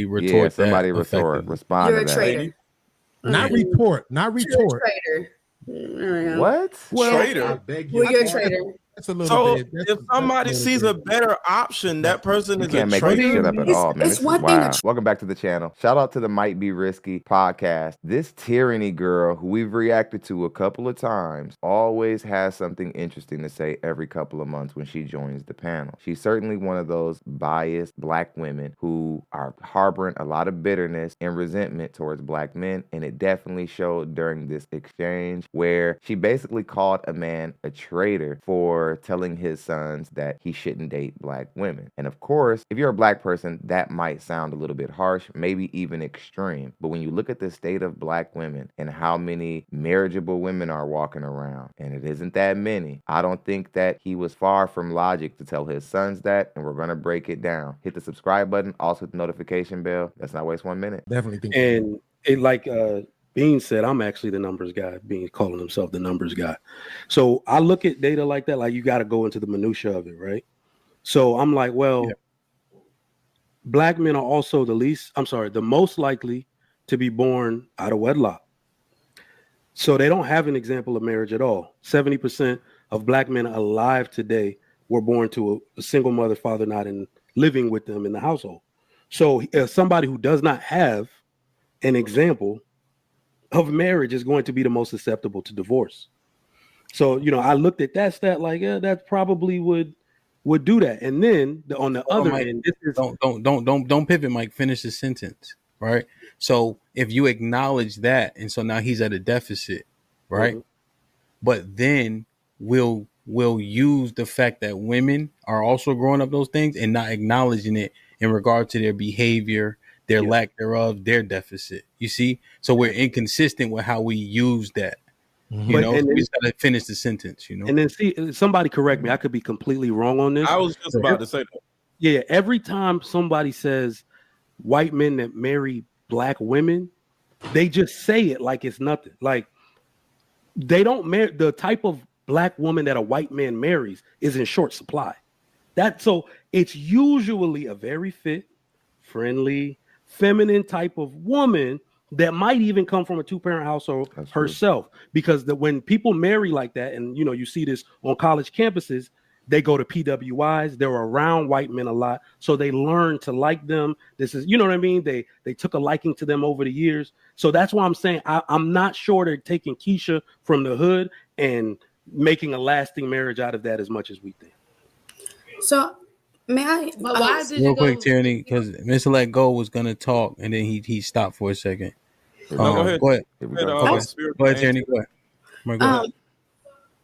Retort somebody that respond You're to a that. traitor. Not retort. Not retort. You're a traitor. What? Well, Traitor. I beg you. Well, you're a traitor. That's a little So bit. if somebody sees a better option, that person You is can't a make this traitor. shit up at all, man. It's This is one thing wild. Welcome back to the channel. Shout out to the Might Be Risky podcast. This tyranny girl who we've reacted to a couple of times always has something interesting to say every couple of months when she joins the panel. She's certainly one of those biased black women who are harboring a lot of bitterness and resentment towards black men, and it definitely showed during this exchange where she basically called a man a traitor for telling his sons that he shouldn't date black women. And of course, if you're a black person, that might sound a little bit harsh, maybe even extreme. But when you look at the state of black women and how many marriageable women are walking around, and it isn't that many, I don't think that he was far from logic to tell his sons that, and we're going to break it down. Hit the subscribe button, also hit the notification bell. Let's not waste 1 minute. Definitely think. And it like Bean said, I'm actually the numbers guy. Bean calling himself the numbers guy. So I look at data like that, like you got to go into the minutia of it, right? So I'm like, well, black men are also the most likely to be born out of wedlock. So they don't have an example of marriage at all. 70% of black men alive today were born to a single mother, father not living with them in the household. So somebody who does not have an example of marriage is going to be the most susceptible to divorce. So, I looked at that stat like, yeah, that probably would do that. And then on the other end, don't pivot, Mike. Finish the sentence, right? So if you acknowledge that, and so now he's at a deficit, right? Mm-hmm. But then we'll use the fact that women are also growing up those things and not acknowledging it in regard to their behavior, their lack thereof, their deficit. You see? So we're inconsistent with how we use that. Mm-hmm. We just gotta finish the sentence, And then see, somebody correct me. I could be completely wrong on this. I was just about to say that. Yeah, every time somebody says white men that marry black women, they just say it like it's nothing. Like they don't marry the type of black woman that a white man marries is in short supply. So it's usually a very fit, friendly, feminine type of woman that might even come from a two-parent household herself. Because when people marry like that, and you see this on college campuses, they go to PWIs, they're around white men a lot, so they learn to like them. This is, what I mean? They took a liking to them over the years. So that's why I'm saying I'm not sure they're taking Keisha from the hood and making a lasting marriage out of that as much as we think. So may I? But why did real quick, Tierney, because Mr. Let Go was gonna talk and then he stopped for a second. Go ahead. Go ahead. Go ahead, Tierney. Go ahead.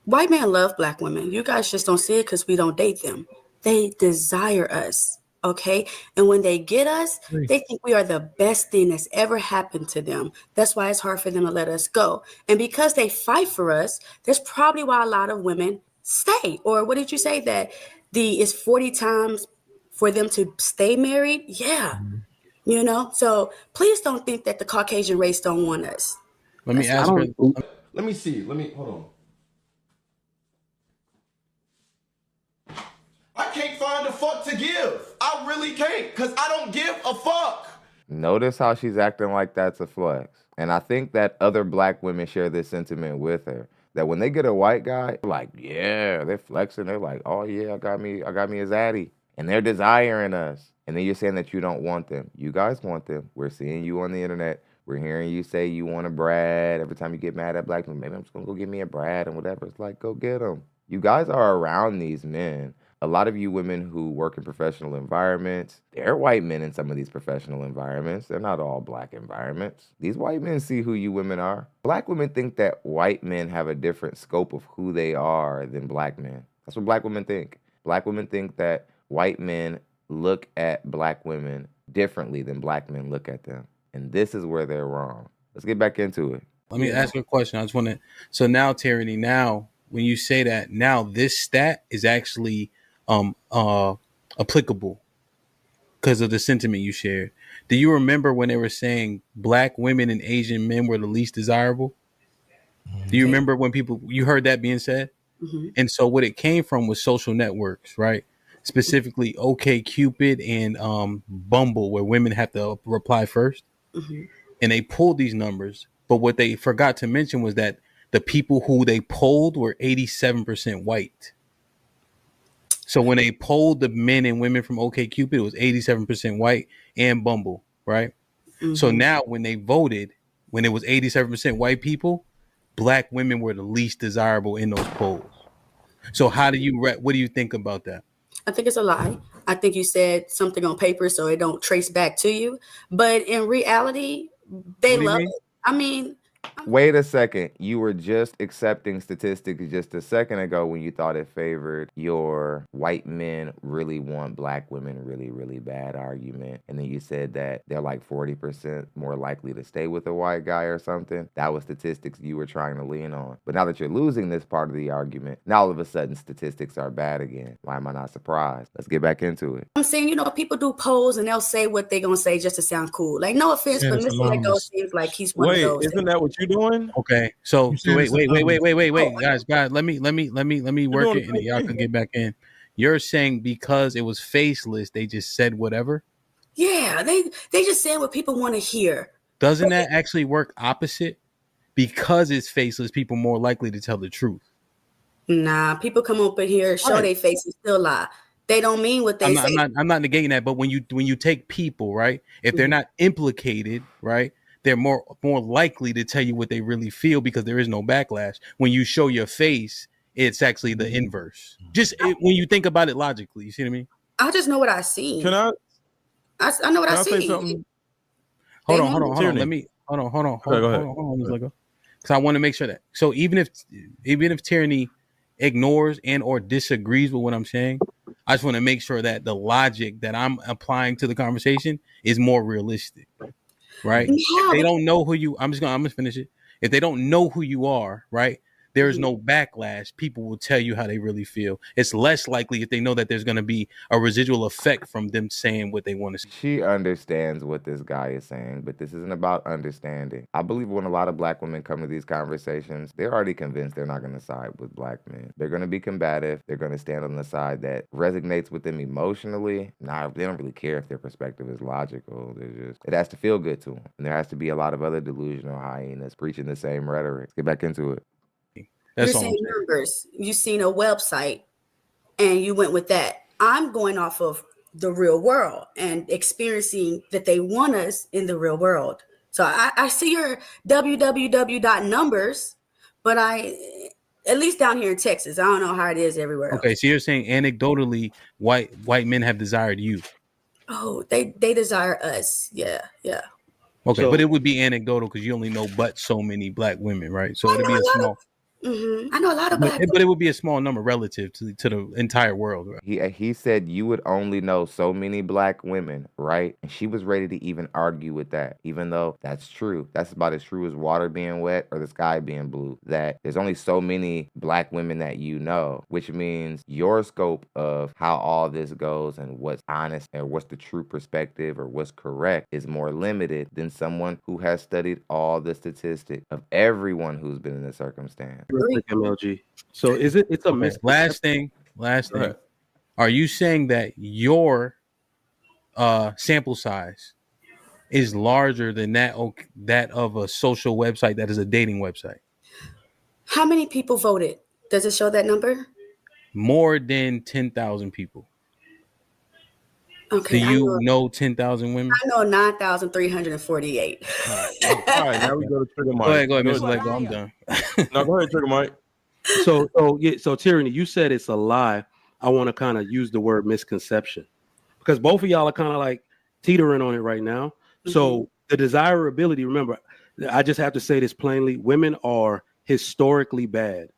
White men love black women. You guys just don't see it because we don't date them. They desire us, okay? And when they get us, they think we are the best thing that's ever happened to them. That's why it's hard for them to let us go. And because they fight for us, that's probably why a lot of women stay. Or what did you say that it's 40 times for them to stay married? Yeah. So please don't think that the Caucasian race don't want us. Let me ask her. Let me see. Hold on. I can't find a fuck to give. I really can't, because I don't give a fuck. Notice how she's acting like that's a flex. And I think that other black women share this sentiment with her. That when they get a white guy, like, yeah, they're flexing. They're like, oh yeah, I got me a zaddy. And they're desiring us. And then you're saying that you don't want them. You guys want them. We're seeing you on the internet. We're hearing you say you want a Brad. Every time you get mad at black men, maybe I'm just going to go get me a Brad and whatever. It's like, go get them. You guys are around these men. A lot of you women who work in professional environments, they're white men in some of these professional environments. They're not all black environments. These white men see who you women are. Black women think that white men have a different scope of who they are than black men. That's what black women think. Black women think that white men look at black women differently than black men look at them. And this is where they're wrong. Let's get back into it. Let me ask you a question. I just want to, so now, Tyranny, now, when you say that, now this stat is actually applicable because of the sentiment you shared. Do you remember when they were saying black women and Asian men were the least desirable? Do you remember when you heard that being said? Mm-hmm. And so what it came from was social networks, right? specifically OkCupid and Bumble, where women have to reply first, and they pulled these numbers. But what they forgot to mention was that the people who they polled were 87% white. So when they polled the men and women from OkCupid, it was 87% white and Bumble, right? So now when they voted, when it was 87% white people, black women were the least desirable in those polls. So what do you think about that? I think it's a lie. I think you said something on paper so it don't trace back to you. But in reality, they love it. I mean, wait a second. You were just accepting statistics just a second ago when you thought it favored your white men really want black women really, really bad argument. And then you said that they're like 40% more likely to stay with a white guy or something. That was statistics you were trying to lean on. But now that you're losing this part of the argument, now all of a sudden statistics are bad again. Why am I not surprised? Let's get back into it. I'm saying, you know, people do polls and they'll say what they're going to say just to sound cool. Like, no offense, but Mr. Lego seems like he's one of those. Isn't that what you're doing? Okay, so wait, guys, let me work it, and y'all can get back in. You're saying because it was faceless, they just said whatever? Yeah, they just saying what people want to hear. Doesn't that actually work opposite? Because it's faceless, people more likely to tell the truth. Nah, people come up in here, show their face, and still lie. They don't mean what they say. I'm not negating that, but when you take people, right, if they're not implicated, right, they're more likely to tell you what they really feel because there is no backlash. When you show your face, it's actually the inverse. When you think about it logically, you see what I mean? I just know what I see. Can I know what I see. Say something? Hold on. Let me hold on. Go ahead. Because I want to make sure that. So even if Tyranny ignores and or disagrees with what I'm saying, I just want to make sure that the logic that I'm applying to the conversation is more realistic. Right? Yeah. If they don't know who you, I'm gonna finish it. If they don't know who you are, right, there is no backlash. People will tell you how they really feel. It's less likely if they know that there's going to be a residual effect from them saying what they want to say. She understands what this guy is saying, but this isn't about understanding. I believe when a lot of black women come to these conversations, they're already convinced they're not going to side with black men. They're going to be combative. They're going to stand on the side that resonates with them emotionally. They don't really care if their perspective is logical. It has to feel good to them. And there has to be a lot of other delusional hyenas preaching the same rhetoric. Let's get back into it. You're saying numbers. You've seen a website and you went with that. I'm going off of the real world and experiencing that they want us in the real world. So I see your www.numbers, but at least down here in Texas, I don't know how it is everywhere else. Okay, so you're saying anecdotally white men have desired you. Oh, they desire us. Yeah. Okay, so, but it would be anecdotal because you only know but so many black women, right? So it'd be a small. I know a lot of black but it would be a small number relative to the entire world. Right? He said you would only know so many black women, right? And she was ready to even argue with that, even though that's true. That's about as true as water being wet or the sky being blue, that there's only so many black women that you know, which means your scope of how all this goes and what's honest and what's the true perspective or what's correct is more limited than someone who has studied all the statistics of everyone who's been in this circumstance. MLG. So it's a misconception. Last thing. Are you saying that your sample size is larger than that of a social website that is a dating website? How many people voted? Does it show that number? More than 10,000 people. Okay. Do you know 10,000 women? I know 9,348. All right, now we go to Trigger Mike. Go ahead, Mr. Lego. I'm done. No, go ahead, Trigger Mike. So Tyranny, you said it's a lie. I want to kind of use the word misconception because both of y'all are kind of like teetering on it right now. Mm-hmm. So the desirability, remember, I just have to say this plainly. Women are historically bad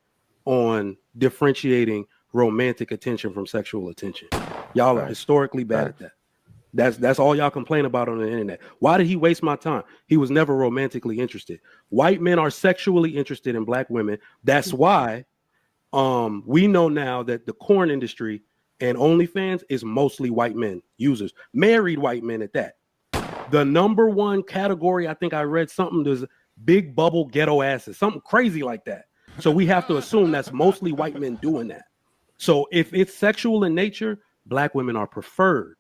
on differentiating romantic attention from sexual attention. Y'all are historically bad at that. That's all y'all complain about on the internet. Why did he waste my time? He was never romantically interested. White men are sexually interested in black women. That's why we know now that the porn industry and OnlyFans is mostly white men users, married white men at that. The number one category, I think I read something, there's big bubble ghetto asses, something crazy like that. So we have to assume that's mostly white men doing that. So if it's sexual in nature, black women are preferred.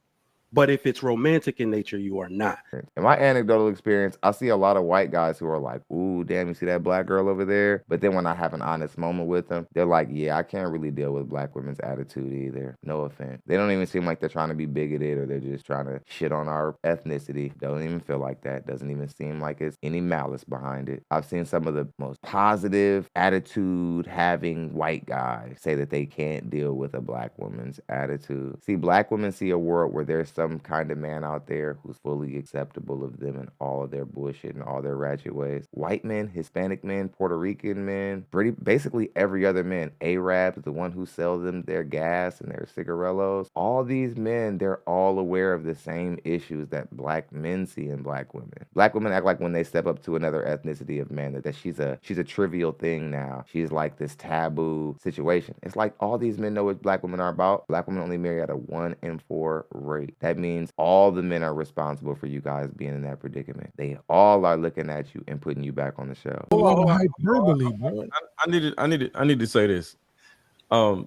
But if it's romantic in nature, you are not. In my anecdotal experience, I see a lot of white guys who are like, ooh, damn, you see that black girl over there? But then when I have an honest moment with them, they're like, yeah, I can't really deal with black women's attitude either. No offense. They don't even seem like they're trying to be bigoted or they're just trying to shit on our ethnicity. Don't even feel like that. Doesn't even seem like it's any malice behind it. I've seen some of the most positive attitude having white guys say that they can't deal with a black woman's attitude. See, black women see a world where there's some kind of man out there who's fully acceptable of them and all of their bullshit and all their ratchet ways. White men, Hispanic men, Puerto Rican men, basically every other man, Arabs, the one who sells them their gas and their cigarillos, all these men, they're all aware of the same issues that black men see in black women. Black women act like when they step up to another ethnicity of man that she's a trivial thing now. She's like this taboo situation. It's like all these men know what black women are about. Black women only marry at a 1 in 4 rate. That means all the men are responsible for you guys being in that predicament. They all are looking at you and putting you back on the shelf. Hyperbole, bro. I need to say this.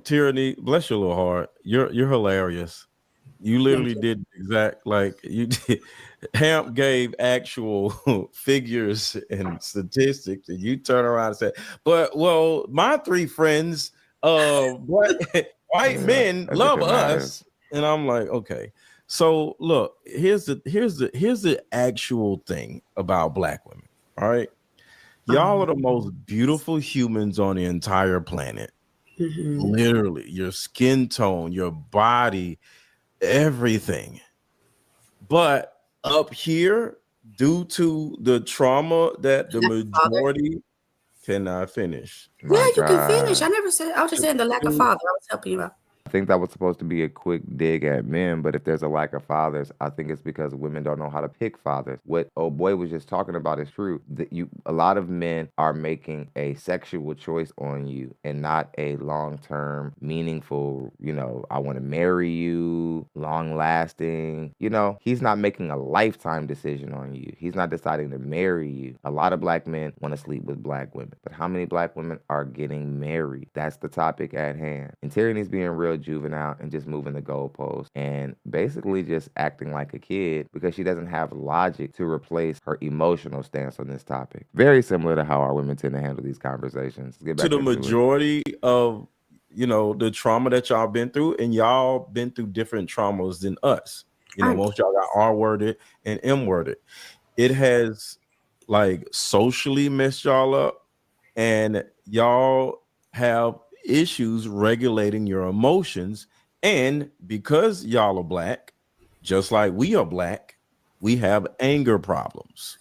Tyranny, bless your little heart. You're hilarious. You literally did exact like you did. Hamp gave actual figures and statistics, and you turn around and say, "But well, my 3 friends, white men love us," and I'm like, okay. So look, here's the actual thing about black women. All right, y'all are the most beautiful humans on the entire planet. Literally, your skin tone, your body, everything. But up here, due to the trauma that the majority cannot finish. Yeah, you can finish. I never said. I was just saying the lack of father. I was helping you out. I think that was supposed to be a quick dig at men, but if there's a lack of fathers, I think it's because women don't know how to pick fathers. What old boy was just talking about is true. That a lot of men are making a sexual choice on you and not a long-term, meaningful, I want to marry you, long-lasting. He's not making a lifetime decision on you. He's not deciding to marry you. A lot of black men want to sleep with black women, but how many black women are getting married? That's the topic at hand. And Tyranny's being real juvenile and just moving the goalposts and basically just acting like a kid because she doesn't have logic to replace her emotional stance on this topic. Very similar to how our women tend to handle these conversations. Get back to the majority of the trauma that y'all been through, and y'all been through different traumas than us. Most y'all got R-worded and M-worded. It has like socially messed y'all up, and y'all have issues regulating your emotions. And because y'all are black, just like we are black, we have anger problems.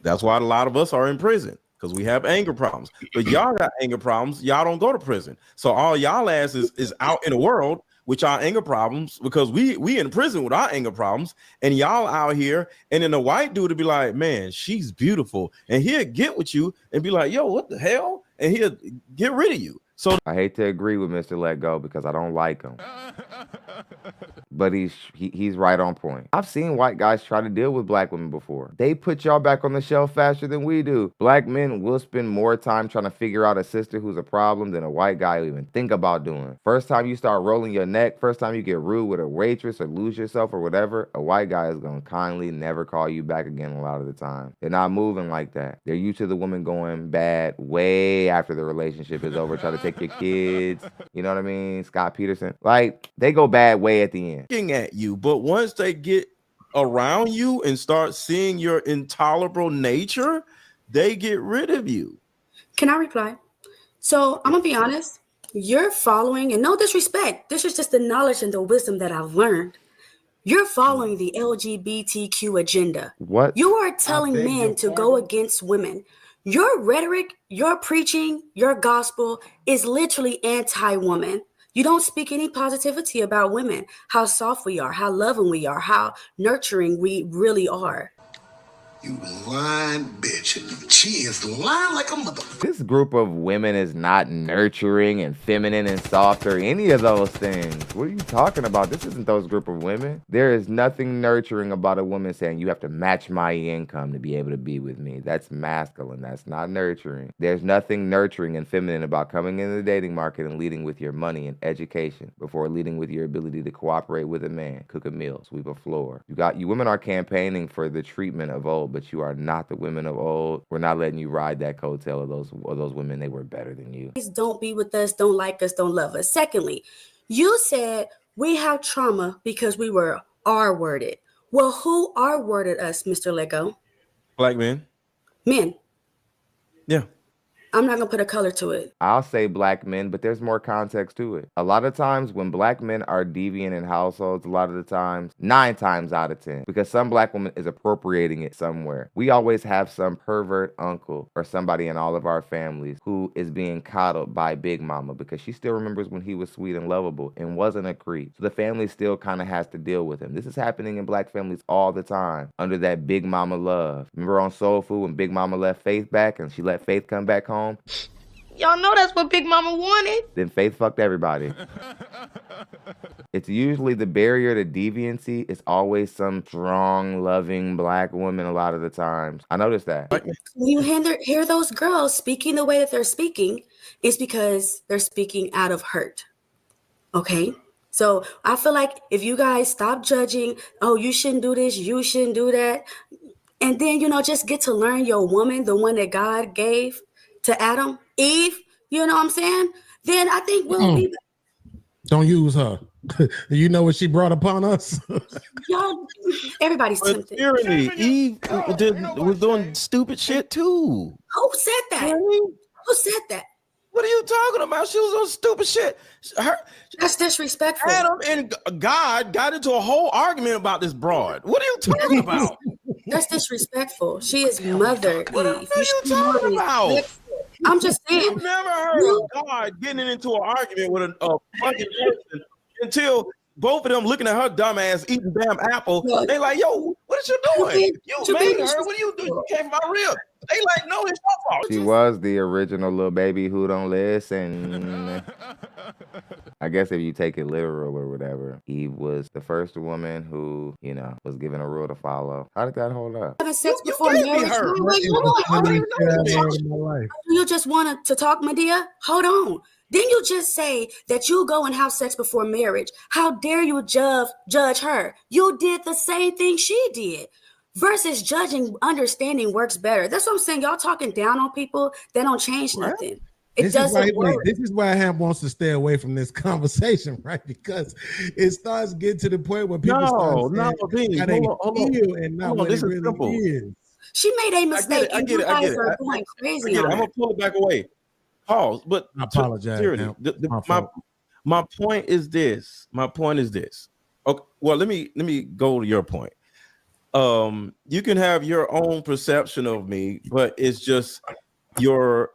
That's why a lot of us are in prison, because we have anger problems. But y'all got anger problems, y'all don't go to prison. So all y'all asses is out in the world with y'all anger problems, because we in prison with our anger problems, and y'all out here, and then the white dude to be like, man, she's beautiful, and he'll get with you and be like, yo, what the hell? And he'll get rid of you. So I hate to agree with Mr. Let Go because I don't like him. But he's right on point. I've seen white guys try to deal with black women before. They put y'all back on the shelf faster than we do. Black men will spend more time trying to figure out a sister who's a problem than a white guy will even think about doing. First time you start rolling your neck, first time you get rude with a waitress or lose yourself or whatever, a white guy is going to kindly never call you back again a lot of the time. They're not moving like that. They're used to the woman going bad way after the relationship is over, trying to take your kids. You know what I mean? Scott Peterson. Like, they go bad way at the end. At you, but once they get around you and start seeing your intolerable nature, they get rid of you. Can I reply? So I'm gonna be honest. You're following, and no disrespect, this is just the knowledge and the wisdom that I've learned. You're following the LGBTQ agenda. What? You are telling men to go against women. Your rhetoric, your preaching, your gospel is literally anti-woman. You don't speak any positivity about women, how soft we are, how loving we are, how nurturing we really are. You lying bitch. She is lying like a mother. This group of women is not nurturing and feminine and soft or any of those things. What are you talking about? This isn't those group of women. There is nothing nurturing about a woman saying you have to match my income to be able to be with me. That's masculine. That's not nurturing. There's nothing nurturing and feminine about coming into the dating market and leading with your money and education before leading with your ability to cooperate with a man, cook a meal, sweep a floor. You women are campaigning for the treatment of old, but you are not the women of old. We're not letting you ride that coattail of those women. They were better than you. Don't be with us, don't like us, don't love us. Secondly, you said we have trauma because we were R-worded. Well, who R-worded us, Mr. Lego? Black men. Men. Yeah. I'm not gonna put a color to it. I'll say black men, but there's more context to it. A lot of times when black men are deviant in households, a lot of the times, 9 times out of 10, because some black woman is appropriating it somewhere. We always have some pervert uncle or somebody in all of our families who is being coddled by Big Mama because she still remembers when he was sweet and lovable and wasn't a creep. So the family still kind of has to deal with him. This is happening in black families all the time under that Big Mama love. Remember on Soul Food when Big Mama left Faith back and she let Faith come back home? Y'all know that's what Big Mama wanted. Then Faith fucked everybody. It's usually the barrier to deviancy is always some strong, loving black woman a lot of the times. I noticed that. When you hear those girls speaking the way that they're speaking, it's because they're speaking out of hurt. Okay? So I feel like if you guys stop judging, oh, you shouldn't do this, you shouldn't do that, and then, just get to learn your woman, the one that God gave to Adam, Eve, you know what I'm saying? Then I think we'll be. Don't use her. You know what she brought upon us? Y'all, everybody's tempted. Eve was doing stupid shit too. Who said that? Who said that? What are you talking about? She was on stupid shit. That's disrespectful. Adam and God got into a whole argument about this broad. What are you talking about? That's disrespectful. She is Mother Eve. What are you talking about? I'm just saying. You've never heard of God getting into an argument with a fucking person until both of them looking at her dumb ass eating damn apple. They like, yo, what is you doing? You made her. What are you doing? You came from my rib. They like, no, it's your fault. She was the original little baby who don't listen. I guess if you take it literal or whatever, Eve was the first woman who, was given a rule to follow. How did that hold up? Having sex before marriage. You just wanted to talk, Medea? Hold on. Didn't you just say that you go and have sex before marriage? How dare you judge her? You did the same thing she did. Versus judging, understanding works better. That's what I'm saying. Y'all talking down on people, they don't change nothing. It doesn't work. This is why Ham wants to stay away from this conversation, right? Because it starts getting to the point where people start saying how they feel and not what it really is. She made a mistake. I get it. Going crazy. I'm gonna pull it back away. Pause. But I apologize. My point is this. Okay. Well, let me go to your point. You can have your own perception of me, but it's just the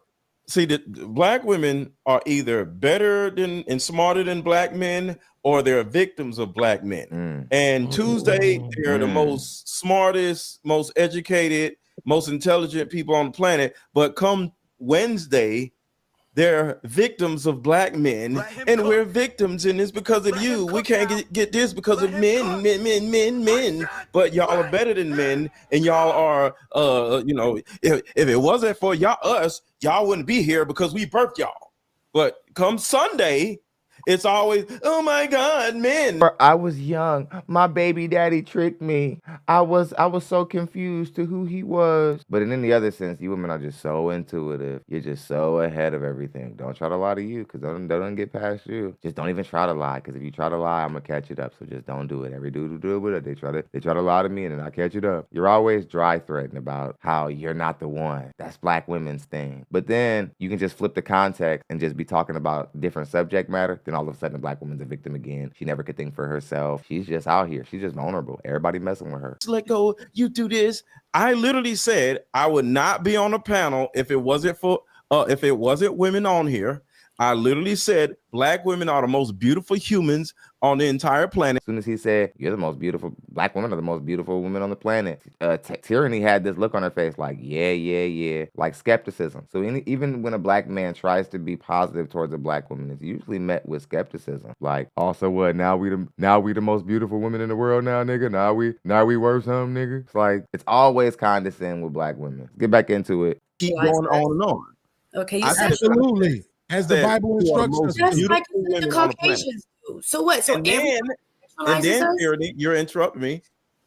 black women are either better than and smarter than black men, or they're victims of black men. And Tuesday, they're the most smartest, most educated, most intelligent people on the planet. But come Wednesday, they're victims of black men, and we're victims, and it's because of you. We can't get this because of men. But y'all are better than men, and y'all are, if it wasn't for us, y'all wouldn't be here because we birthed y'all. But come Sunday, it's always, oh my God, men. I was young. My baby daddy tricked me. I was so confused to who he was. But in the other sense, you women are just so intuitive. You're just so ahead of everything. Don't try to lie to you, because don't get past you. Just don't even try to lie, because if you try to lie, I'm gonna catch it up. So just don't do it. Every dude who do it with it, they try to lie to me, and then I catch it up. You're always dry threatening about how you're not the one. That's black women's thing. But then you can just flip the context and just be talking about different subject matter. Then all of a sudden, the black woman's a victim again. She never could think for herself. She's just out here. She's just vulnerable. Everybody messing with her. Let go. You do this. I literally said I would not be on a panel if it wasn't women on here. I literally said black women are the most beautiful humans on the entire planet. As soon as he said, you're the most beautiful, black women are the most beautiful women on the planet, Tyranny had this look on her face like, yeah, like skepticism. So even when a black man tries to be positive towards a black woman, it's usually met with skepticism. Like, also what, now we the most beautiful women in the world now, nigga? Now we worth something, nigga? It's like, it's always condescending with black women. Get back into it. Keep going on and on. Okay, you said absolutely. As the Bible instructs us. Just like the Caucasians do. So what? So and then Tyranny, you're interrupting me.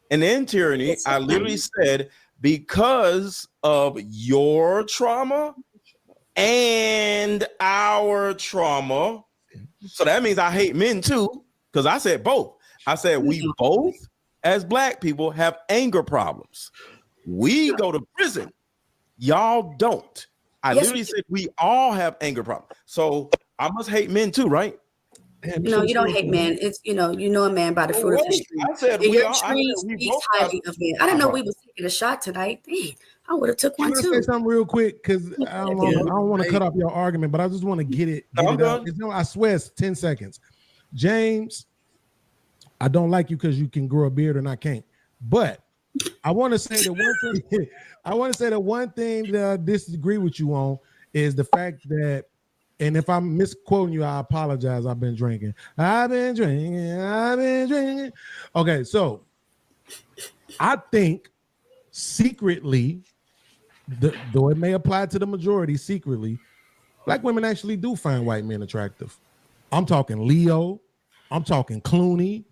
And then Tyranny, I literally said, because of your trauma and our trauma. So that means I hate men too, because I said both. I said we both, as black people, have anger problems. We go to prison. Y'all don't. I literally said we all have anger problems. So I must hate men too, right? No, you don't hate men. It's you know a man by the fruit of his tree. I said your tree speaks highly of men. I didn't know we was taking a shot tonight. Dang, I would have took one too. Say something real quick because I don't want to cut off your argument, but I just want to get it out. I swear it's 10 seconds. James, I don't like you because you can grow a beard and I can't. But I want to say the one thing. I want to say the one thing that I disagree with you on is the fact that, and if I'm misquoting you, I apologize. I've been drinking. Okay, so I think secretly, though it may apply to the majority, secretly, black women actually do find white men attractive. I'm talking Leo. I'm talking Clooney.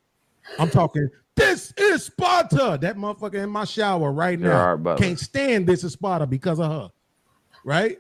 I'm talking, this is Sparta. That motherfucker in my shower right now. Can't stand this is Sparta because of her. Right?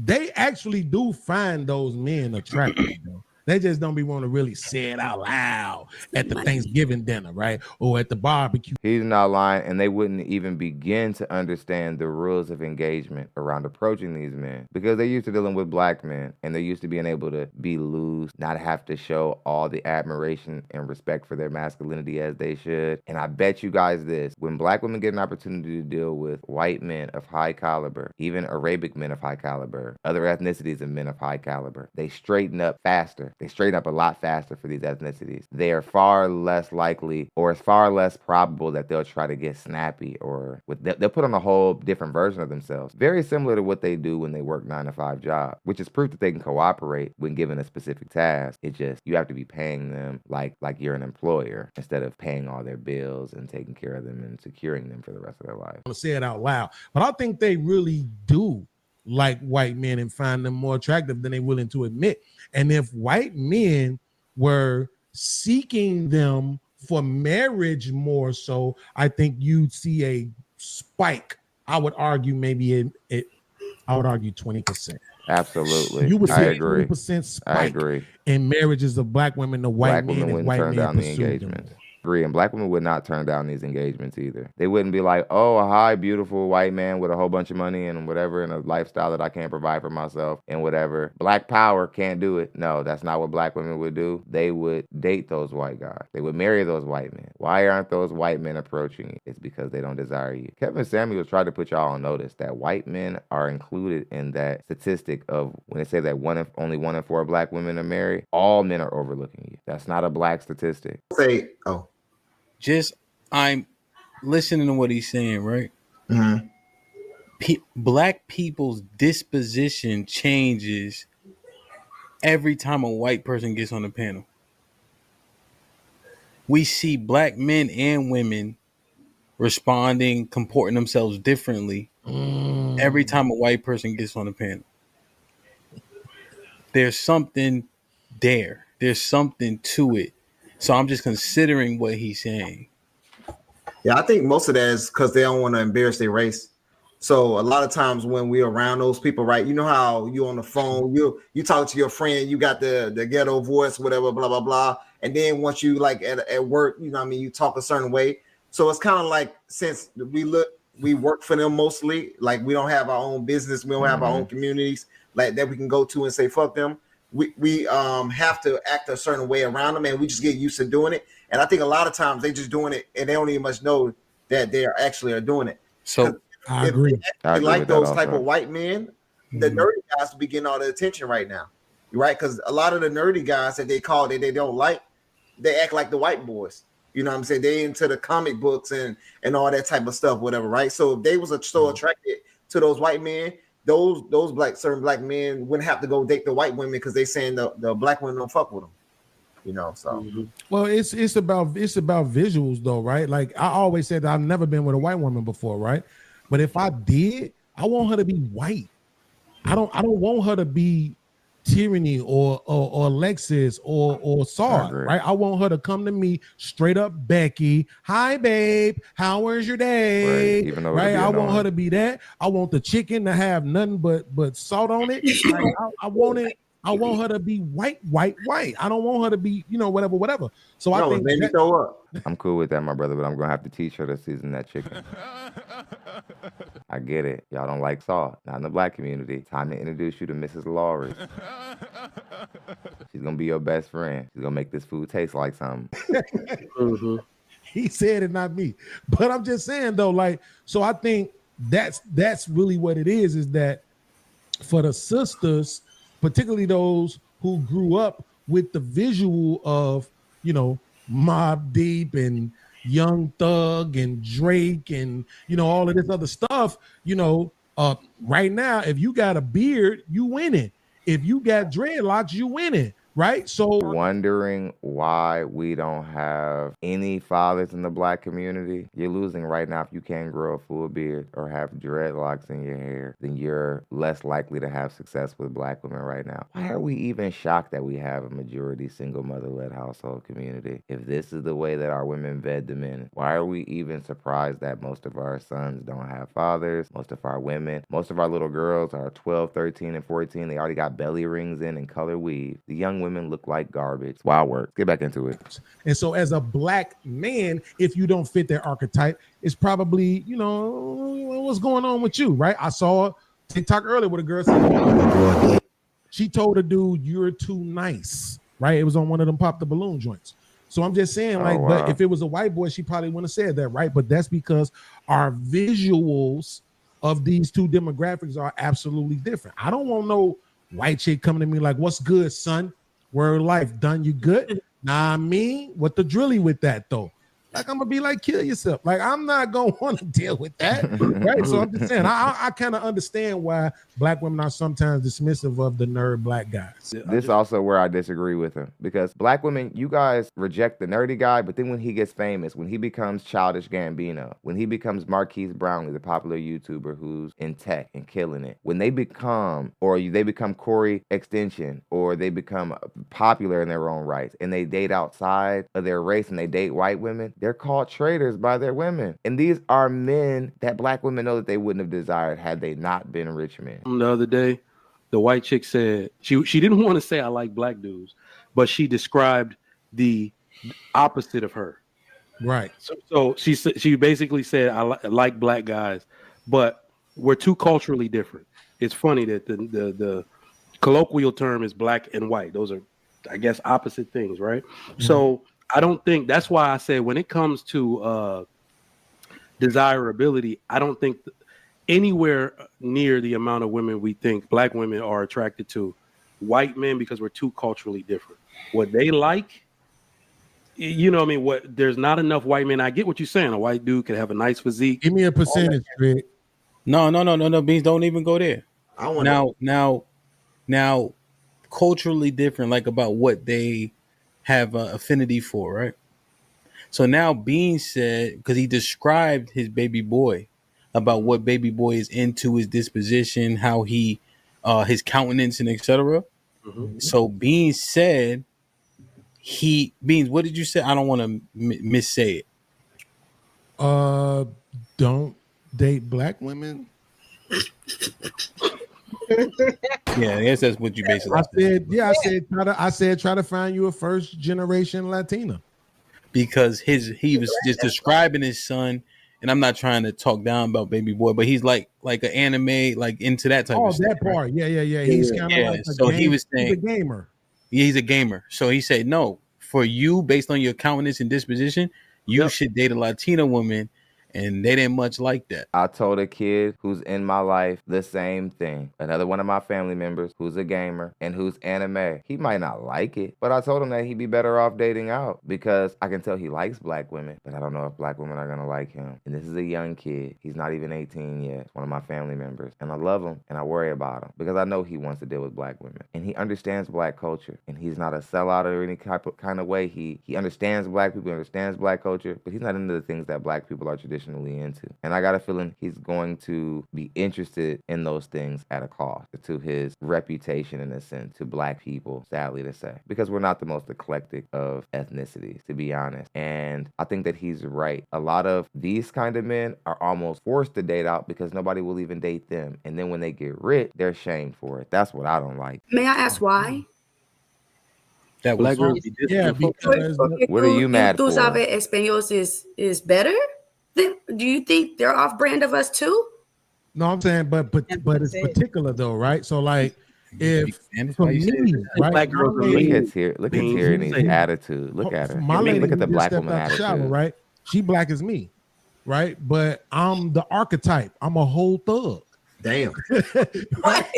They actually do find those men attractive, though. They just don't be want to really say it out loud at the Thanksgiving dinner, right? Or at the barbecue. He's not lying, and they wouldn't even begin to understand the rules of engagement around approaching these men because they're used to dealing with black men, and they're used to being able to be loose, not have to show all the admiration and respect for their masculinity as they should. And I bet you guys this, when black women get an opportunity to deal with white men of high caliber, even Arabic men of high caliber, other ethnicities of men of high caliber, they straighten up faster. They straighten up a lot faster for these ethnicities. They are far less likely, or it's far less probable that they'll try to get snappy, or they'll put on a whole different version of themselves. Very similar to what they do when they work 9-to-5 jobs, which is proof that they can cooperate when given a specific task. It just, you have to be paying them like you're an employer instead of paying all their bills and taking care of them and securing them for the rest of their life. I'm gonna say it out loud, but I think they really do like white men and find them more attractive than they're willing to admit. And if white men were seeking them for marriage more so, I think you'd see a spike. I would argue maybe I would argue 20%. Absolutely. You would see a 20% spike I agree. in marriages of black women to white men, and white men down the engagement. And black women would not turn down these engagements either. They wouldn't be like, oh, hi, beautiful white man with a whole bunch of money and whatever, and a lifestyle that I can't provide for myself and whatever. Black power can't do it. No, that's not what black women would do. They would date those white guys. They would marry those white men. Why aren't those white men approaching you? It's because they don't desire you. Kevin Samuels tried to put y'all on notice that white men are included in that statistic of when they say that only 1 in 4 black women are married, all men are overlooking you. That's not a black statistic. I'm listening to what he's saying, right? Mm-hmm. Black people's disposition changes every time a white person gets on the panel. We see black men and women responding, comporting themselves differently every time a white person gets on the panel. There's something there. There's something to it. So I'm just considering what he's saying. Yeah, I think most of that is because they don't want to embarrass their race. So a lot of times when we're around those people, right? You know how you on the phone, you talk to your friend, you got the ghetto voice, whatever, blah, blah, blah. And then once you like at work, you know what I mean, you talk a certain way. So it's kind of like, since we work for them mostly, like we don't have our own business, we don't have our own communities like that we can go to and say fuck them. We have to act a certain way around them, and we just get used to doing it. And I think a lot of times they just doing it and they don't even much know that they actually are doing it. So I agree. Like those type of white men, the nerdy guys will be getting all the attention right now. right? Because a lot of the nerdy guys that they call that they don't like, they act like the white boys. You know what I'm saying? They into the comic books and all that type of stuff, whatever, right? So if they was so attracted to those white men, those certain black men wouldn't have to go date the white women because they saying the black women don't fuck with them. You know, so well, it's about visuals though, right? Like I always said, I've never been with a white woman before, right? But if I did, I want her to be white. I don't want her to be Tyranny or Lexus or Saw, right? I want her to come to me straight up, Becky. Hi, babe. How was your day? Right? I want her to be that. I want the chicken to have nothing but salt on it. Like, I want it. I want her to be white. I don't want her to be, whatever. So I think maybe throw up. I'm cool with that, my brother, but I'm gonna have to teach her to season that chicken. I get it. Y'all don't like salt. Not in the black community. Time to introduce you to Mrs. Laurie. She's gonna be your best friend. She's gonna make this food taste like something. He said it, not me. But I'm just saying though, like, so I think that's really what it is that for the sisters, particularly those who grew up with the visual of, Mobb Deep and Young Thug and Drake and, all of this other stuff, right now, if you got a beard, you winning. If you got dreadlocks, you winning. Right. So wondering why we don't have any fathers in the black community. You're losing right now. If you can't grow a full beard or have dreadlocks in your hair, then you're less likely to have success with black women right now. Why are we even shocked that we have a majority single mother-led household community? If this is the way that our women vet the men, why are we even surprised that most of our sons don't have fathers? Most of our women, most of our little girls are 12, 13, and 14. They already got belly rings in and color weave. The young women look like garbage. Wild work. Get back into it. And so as a black man, if you don't fit their archetype, it's probably, what's going on with you, right? I saw a TikTok earlier where a girl said, she told a dude, you're too nice, right? It was on one of them pop the balloon joints. So I'm just saying, but if it was a white boy, she probably wouldn't have said that, right? But that's because our visuals of these two demographics are absolutely different. I don't want no white chick coming to me like, what's good, son? Word life, done you good? Nah, I mean, what the drilly with that though? Like, I'm gonna be like, kill yourself. Like, I'm not gonna want to deal with that, right? So I'm just saying, I kind of understand why black women are sometimes dismissive of the nerd black guys. This is also where I disagree with him, because black women, you guys reject the nerdy guy, but then when he gets famous, when he becomes Childish Gambino, when he becomes Marquise Brownlee, the popular YouTuber who's in tech and killing it, when they become, or they become Corey Extension, or they become popular in their own rights, and they date outside of their race and they date white women, they're called traitors by their women. And these are men that black women know that they wouldn't have desired had they not been rich men. The other day, the white chick said she didn't want to say I like black dudes, but she described the opposite of her. Right. So she basically said I like black guys, but we're too culturally different. It's funny that the colloquial term is black and white. Those are, I guess, opposite things, right? Mm-hmm. So I don't think, that's why I say when it comes to desirability, I don't think anywhere near the amount of women we think black women are attracted to white men, because we're too culturally different. What they like, there's not enough white men. I get what you're saying. A white dude could have a nice physique. Give me a percentage, Rick. No, Beans, don't even go there. Now, culturally different, like about what they have affinity for, right? So now Bean said, because he described his baby boy, about what baby boy is into, his disposition, how he his countenance, and etc. Mm-hmm. So Bean said Beans, what did you say? I don't want to missay it. Don't date black women. Yeah, I guess that's what you basically said. I said try to find you a first generation Latina, because he was just describing his son, and I'm not trying to talk down about baby boy, but he's like an anime, like into that type of stuff. Oh, that part, yeah. He's kind of like so he was saying he's a gamer. Yeah, he's a gamer. So he said, no, for you, based on your countenance and disposition, you should date a Latina woman. and they didn't much like that. I told a kid who's in my life the same thing. Another one of my family members who's a gamer and who's anime. He might not like it, but I told him that he'd be better off dating out because I can tell he likes black women, but I don't know if black women are gonna like him. And this is a young kid. He's not even 18 yet. One of my family members. And I love him and I worry about him because I know he wants to deal with black women. And he understands black culture. And he's not a sellout or any kind of way. He understands black people, understands black culture, but he's not into the things that black people are traditionally into. And I got a feeling he's going to be interested in those things at a cost to his reputation, in a sense, to black people, sadly to say, because we're not the most eclectic of ethnicities, to be honest. And I think that he's right. A lot of these kind of men are almost forced to date out because nobody will even date them. And then when they get rich, they're shamed for it. That's what I don't like. May I ask why? That Black girls be because what are you mad ¿Tú for? sabes Españols is better? Then do you think they're off brand of us too? no, I'm saying, but it's particular though, right? So like, if for why you say me, right, Black girls are my Look lady- at look at Tyranny's attitude. Look at her. My lady Look at the who just black stepped woman out the attitude. shower, right? She black as me, right? But I'm the archetype. I'm a whole thug. Damn. Like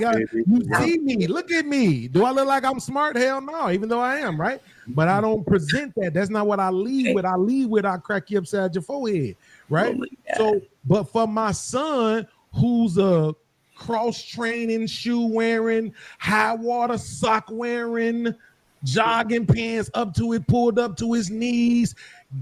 you see me, look at me. Do I look like I'm smart? Hell no, even though I am, right? But I don't present that. That's not what I lead with. I lead with I crack you upside your forehead, right? So, but for my son, who's a cross training, shoe wearing, high water sock wearing, jogging pants up to it, pulled up to his knees,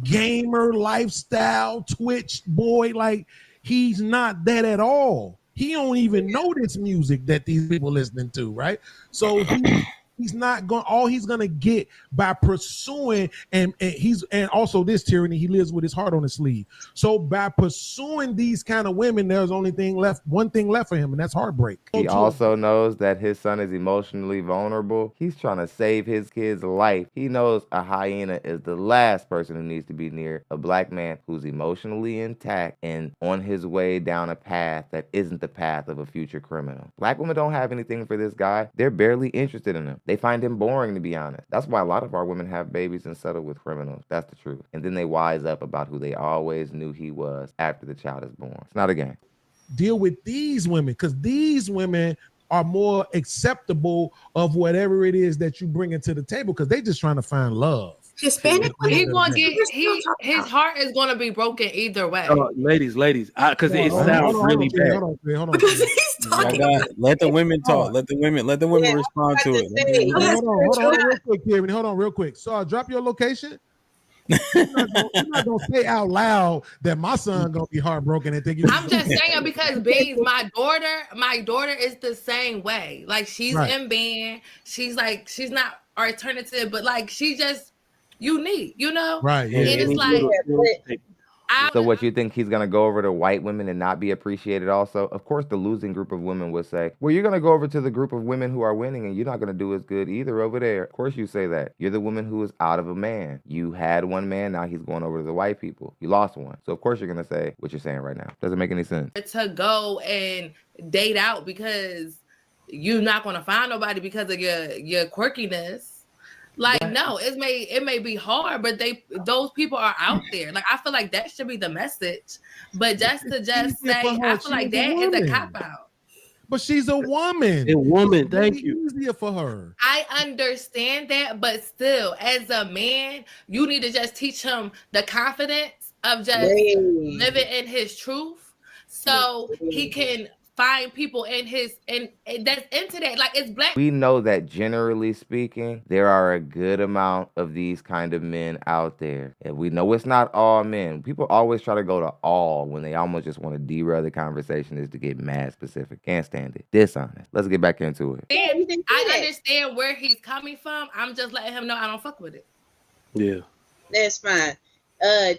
gamer lifestyle, Twitch boy, like he's not that at all. He don't even know this music that these people listening to, right? So he's not going. All he's gonna get by pursuing, and also this tyranny. He lives with his heart on his sleeve. So by pursuing these kind of women, there's one thing left for him, and that's heartbreak. He also knows that his son is emotionally vulnerable. He's trying to save his kid's life. He knows a hyena is the last person who needs to be near a black man who's emotionally intact and on his way down a path that isn't the path of a future criminal. Black women don't have anything for this guy. They're barely interested in him. They find him boring, to be honest. That's why a lot of our women have babies and settle with criminals. That's the truth. And then they wise up about who they always knew he was after the child is born. It's not a game. Deal with these women, because these women are more acceptable of whatever it is that you bring into the table, because they just trying to find love. Hispanic He gonna get his heart is gonna be broken either way. Ladies, because it sounds really bad. Hold on. Let the women talk. Let the women respond to it. Hold on, real quick. So drop your location. You're not gonna say out loud that my son gonna be heartbroken and think you. I'm just saying because Beans, my daughter is the same way. Like she's in band. She's not alternative, but like she just unique, you know? Right. Yeah. And it's like So what, you think he's going to go over to white women and not be appreciated also? Of course, the losing group of women would say, well, you're going to go over to the group of women who are winning and you're not going to do as good either over there. Of course you say that. You're the woman who is out of a man. You had one man, now he's going over to the white people. You lost one. So of course you're going to say what you're saying right now. Doesn't make any sense. to go and date out because you're not going to find nobody because of your quirkiness. Like, no, it may be hard, but those people are out there. Like, I feel like that should be the message. But just say, I feel like that is a cop out. But she's a woman. A woman, thank you. Easier for her. I understand that, but still, as a man, you need to just teach him the confidence of just living in his truth, so he can find people in his and that's into that. Like, it's black. We know that generally speaking, there are a good amount of these kind of men out there. And we know it's not all men. People always try to go to all when they almost just want to derail the conversation is to get mad specific. Can't stand it. Dishonest. Let's get back into it. And I understand where he's coming from. I'm just letting him know I don't fuck with it. Yeah. That's fine.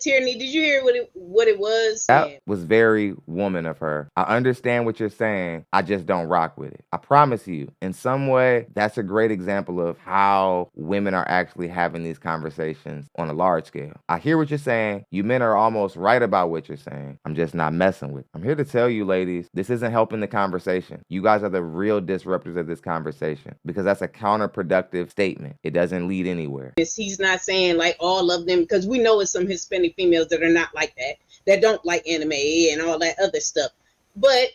Tierney, did you hear what it was? That was very woman of her. I understand what you're saying. I just don't rock with it. I promise you, in some way, that's a great example of how women are actually having these conversations on a large scale. I hear what you're saying. You men are almost right about what you're saying. I'm just not messing with it. I'm here to tell you, ladies, this isn't helping the conversation. You guys are the real disruptors of this conversation because that's a counterproductive statement. It doesn't lead anywhere. He's not saying like all of them, because we know it's some Hispanic females that are not like that, that don't like anime and all that other stuff. But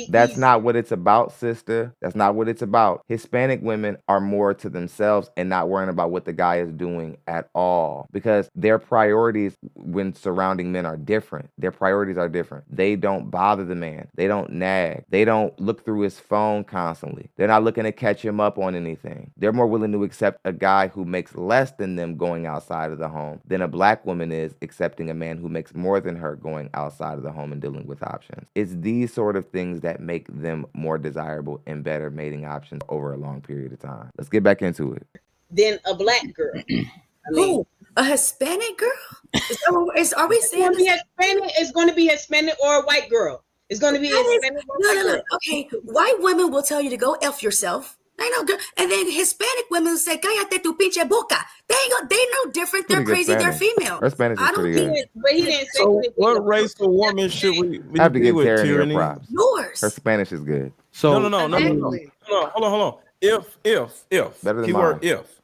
that's not what it's about, sister. That's not what it's about. Hispanic women are more to themselves and not worrying about what the guy is doing at all, because their priorities when surrounding men are different. Their priorities are different. They don't bother the man. They don't nag. They don't look through his phone constantly. They're not looking to catch him up on anything. They're more willing to accept a guy who makes less than them going outside of the home than a black woman is accepting a man who makes more than her going outside of the home and dealing with options. It's these sort of things that make them more desirable and better mating options over a long period of time. Let's get back into it. Than a black girl. I mean, a Hispanic girl? Are we saying it's going to be Hispanic or a white girl? It's going to be Hispanic or white girl. Okay, white women will tell you to go F yourself. They know good. And then Hispanic women will say, cállate tu pinche boca. They know different. They're crazy. They're female. Her Spanish is pretty good. But he didn't say so what race of woman should we I have to give with, Teriim props. Yours. Her Spanish is good. So no. Hold on. If better than keyword mine. if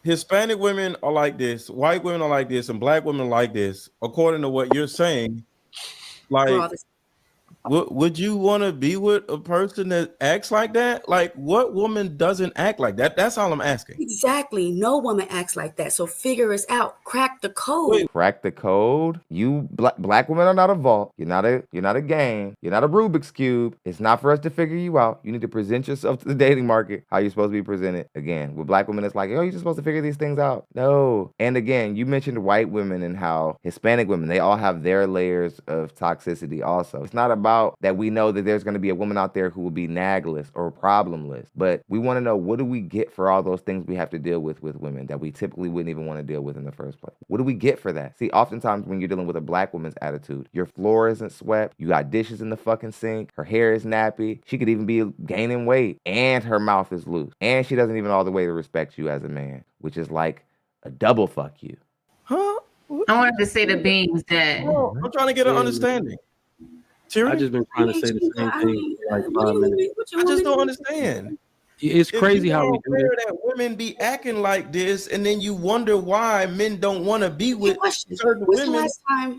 Hispanic women are like this, white women are like this, and black women are like this, according to what you're saying, like would you want to be with a person that acts like that? Like, what woman doesn't act like that? That's all I'm asking. Exactly. No woman acts like that. So figure us out. Crack the code. Crack the code. You black women are not a vault. You're not a game. You're not a Rubik's Cube. It's not for us to figure you out. You need to present yourself to the dating market how you're supposed to be presented. Again, with black women, it's like, oh, you're just supposed to figure these things out. No. And again, you mentioned white women and how Hispanic women, they all have their layers of toxicity also. It's not about that we know that there's going to be a woman out there who will be nagless or problemless, but we want to know, what do we get for all those things we have to deal with women that we typically wouldn't even want to deal with in the first place? What do we get for that? See, oftentimes when you're dealing with a black woman's attitude, your floor isn't swept, you got dishes in the fucking sink, her hair is nappy, she could even be gaining weight, and her mouth is loose, and she doesn't even all the way to respect you as a man, which is like a double fuck you. I wanted to say the beings that I'm trying to get an understanding. I just been trying to say the same thing for like 5 minutes. I just don't understand. It's crazy how we do this. That women be acting like this, and then you wonder why men don't want to be with certain women.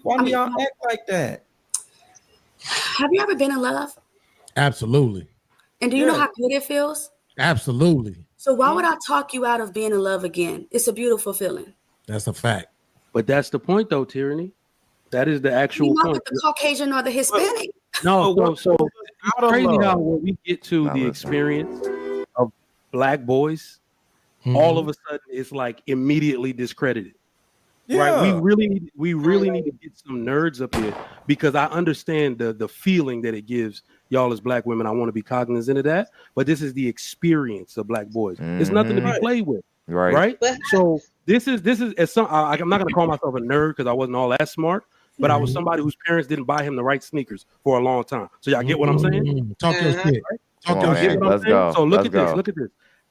Why do y'all act like that? Have you ever been in love? Absolutely. And do you know how good it feels? Absolutely. So why would I talk you out of being in love again? It's a beautiful feeling. That's a fact. But that's the point, though, Tyranny. That is the actual not point. with the Caucasian or the Hispanic. No, so it's crazy how when we get to the experience of black boys, all of a sudden it's like immediately discredited. Right? We really need to get some nerds up here, because I understand the feeling that it gives y'all as black women. I want to be cognizant of that, but this is the experience of black boys. It's nothing to be played with. Right? So this is as some. I'm not gonna call myself a nerd because I wasn't all that smart. But I was somebody whose parents didn't buy him the right sneakers for a long time. So y'all get what I'm saying? Talk your shit. Talk your shit. Let's go. So look at this. Look at this.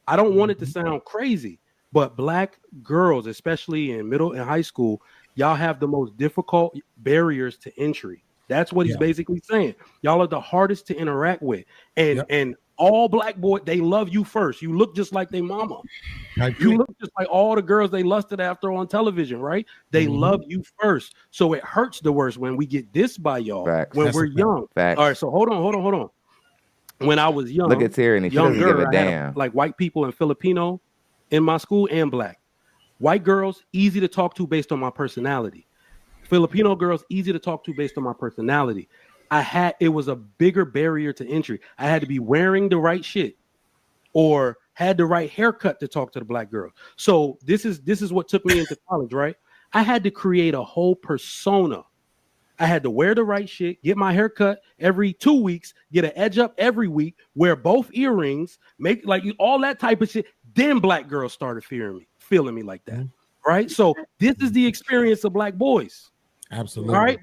I don't want it to sound crazy, but black girls, especially in middle and high school, y'all have the most difficult barriers to entry. That's what he's basically saying. Y'all are the hardest to interact with. And all black boys, they love you first. You look just like their mama. You look just like all the girls they lusted after on television, right? They love you first. So it hurts the worst when we get dissed by y'all when we're young. All right, so hold on. When I was young, look at Tyranny. She doesn't give a damn. Like white people and Filipino in my school and black. White girls, easy to talk to based on my personality. Filipino girls, easy to talk to based on my personality. It was a bigger barrier to entry. I had to be wearing the right shit or had the right haircut to talk to the black girl. So this is what took me into college, right? I had to create a whole persona. I had to wear the right shit, get my haircut every 2 weeks, get an edge up every week, wear both earrings, make like all that type of shit. Then black girls started feeling me like that, right? So this is the experience of black boys. Absolutely. All right.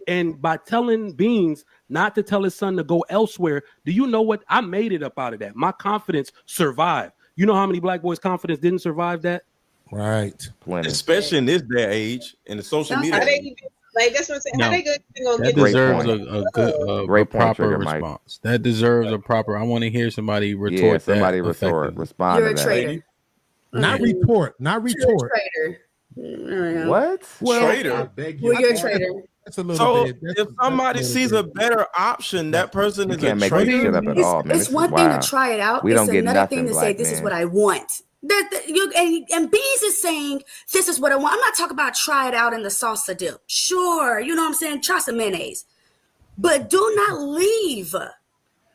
And by telling Beans not to tell his son to go elsewhere, do you know what? I made it up out of that. My confidence survived. You know how many black boys' confidence didn't survive that? Right. Especially in this day and age in the social media. Like that's what I'm saying. No, How they gonna that get deserves a good, great proper point, response. That deserves a proper. I want to hear somebody retort. Yeah, somebody that retort. effectively. Respond You're to a that. traitor. Not retort. Not retort. You're a traitor. What? Well, Traitor. Well, you're a traitor. That's a little So bit. if somebody sees a better option, that person You is a can't make this traitor. shit up at all, man. It's This is one thing to wild. try it out. We It's don't get another thing nothing, to say, black this is men. what I want. And Bees is saying, this is what I want. I'm not talking about try it out in the salsa dip. Sure, you know what I'm saying? Try some mayonnaise. But do not leave.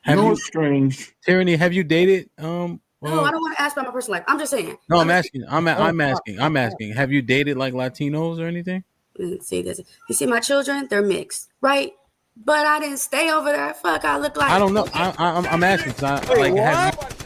Have you, strange. Tyranny, have you dated? No, I don't want to ask about my personal life. I'm just saying. No, I'm asking. I'm asking. Have you dated like Latinos or anything? See this. You see my children? They're mixed, right? But I didn't stay over there. Fuck, I look like. I don't know. I'm asking.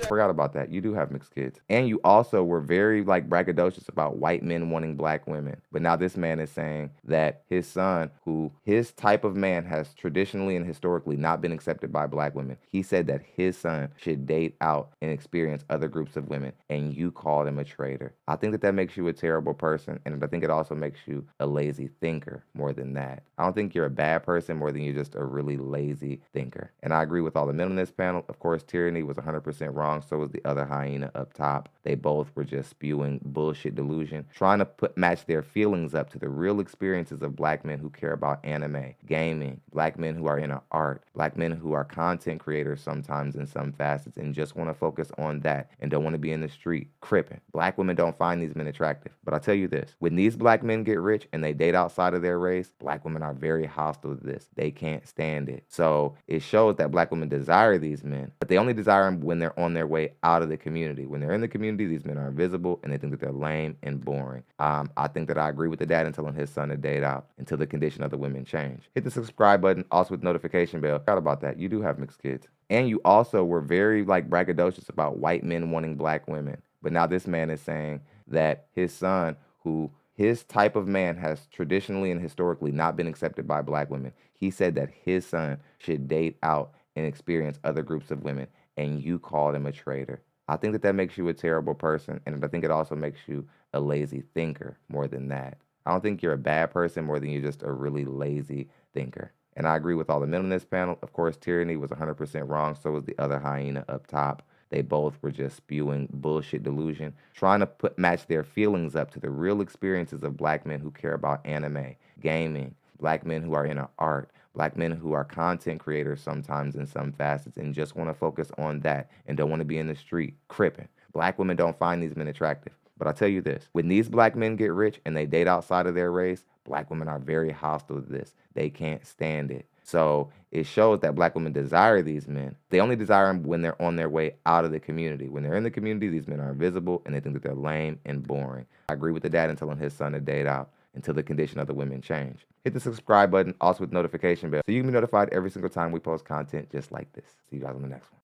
Forgot about that. You do have mixed kids. And you also were very like braggadocious about white men wanting black women. But now this man is saying that his son, who his type of man has traditionally and historically not been accepted by black women, he said that his son should date out and experience other groups of women. And you called him a traitor. I think that that makes you a terrible person. And I think it also makes you a lazy thinker more than that. I don't think you're a bad person more than you're just a really lazy thinker. And I agree with all the men on this panel. Of course, Tyranny was 100% wrong. So was the other hyena up top. They both were just spewing bullshit delusion, trying to match their feelings up to the real experiences of black men who care about anime, gaming, black men who are into art, black men who are content creators sometimes in some facets and just want to focus on that and don't want to be in the street cripping. Black women don't find these men attractive. But I'll tell you this, when these black men get rich and they date outside of their race, black women are very hostile to this. They can't stand it. So it shows that black women desire these men, but they only desire them when they're on their way out of the community. When they're in the community, these men are invisible and they think that they're lame and boring. I think that I agree with the dad in telling his son to date out until the condition of the women change. Hit the subscribe button, also with notification bell. Forgot about that. You do have mixed kids. And you also were very like braggadocious about white men wanting black women. But now this man is saying that his son, who his type of man has traditionally and historically not been accepted by black women, he said that his son should date out and experience other groups of women, and you called him a traitor. I think that that makes you a terrible person, and I think it also makes you a lazy thinker more than that. I don't think you're a bad person more than you're just a really lazy thinker. And I agree with all the men on this panel. Of course, Tyranny was 100% wrong, so was the other hyena up top. They both were just spewing bullshit delusion, trying to match their feelings up to the real experiences of black men who care about anime, gaming, black men who are into art, black men who are content creators sometimes in some facets and just want to focus on that and don't want to be in the street cripping. Black women don't find these men attractive. But I'll tell you this, when these black men get rich and they date outside of their race, black women are very hostile to this. They can't stand it. So it shows that black women desire these men. They only desire them when they're on their way out of the community. When they're in the community, these men are invisible and they think that they're lame and boring. I agree with the dad in telling his son to date out until the condition of the women change. Hit the subscribe button, also with notification bell, so you can be notified every single time we post content just like this. See you guys on the next one.